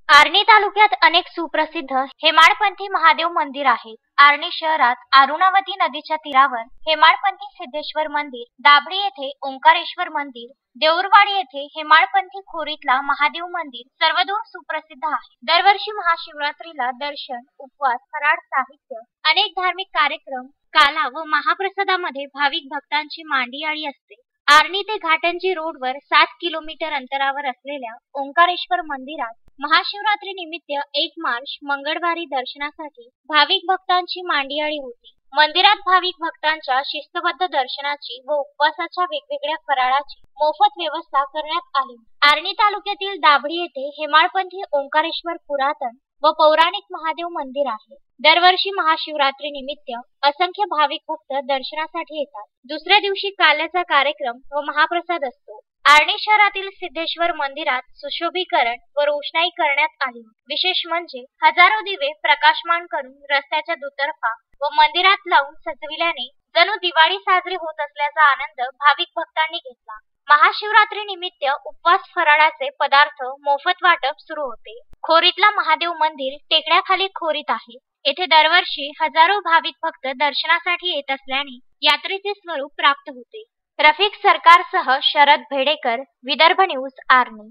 आर्णी तालुक्यात अनेक सुप्रसिद्ध हेमाडपंथी महादेव मंदिर आहेत। आर्णी शहरात अरुणावती नदीच्या तीरावर हेमाडपंथी सिद्धेश्वर मंदिर, दाभडी येथे ओंकारेश्वर मंदिर, देऊरवाडी येथे हेमाडपंथी खोरीतला महादेव मंदिर सर्वदूर सुप्रसिद्ध आहे। दरवर्षी महाशिवरात्रीला दर्शन, उपवास, फराळ, साहित्य, अनेक धार्मिक कार्यक्रम, काला व महाप्रसादामध्ये भाविक भक्तांची मांदियाळी असते। आर्णी ते घाटंजी रोडवर 7 किलोमीटर अंतरावर असलेल्या ओंकारेश्वर मंदिरात महाशिवरात्री निमित्त 1 मार्च मंगळवारी दर्शनासाठी भाविक भक्तांची मांदियाळी होती। मंदिरात भाविक भक्तांच्या शिस्तबद्ध दर्शनाची व उपवासाच्या वेगवेगळ्या फराळाची मोफत व्यवस्था करण्यात आली। आर्णी तालुक्यातील दाभडी येथे हेमाडपंथी ओंकारेश्वर पुरातन व पौराणिक महादेव मंदिर आहे। दरवर्षी महाशिवरात्री निमित्त असंख्य भाविक भक्त दर्शनासाठी येतात। दुसऱ्या दिवशी काल्याचा कार्यक्रम व महाप्रसाद असतो। आर्णी शहरातील सिद्धेश्वर मंदिरात सुशोभीकरण व रोषणाई करण्यात आली। विशेष म्हणजे हजारो दिवे प्रकाशमान करून रस्त्याच्या दुतर्फा व मंदिरात लावून सजविल्याने जणू दिवाळी साजरी होत असल्याचा आनंद भाविक भक्तांनी घेतला। महाशिवरात्री निमित्त उपवास फराळाचे पदार्थ मोफत वाटप सुरू होते। खोरीतला महादेव मंदिर टेकड्याखाली खोरीत आहे। येथे दरवर्षी हजारो भाविक भक्त दर्शनासाठी येत असल्याने यात्रेचे स्वरूप प्राप्त होते। रफिक सरकारसह शरद भेडेकर, विदर्भ न्यूज, आर्णी।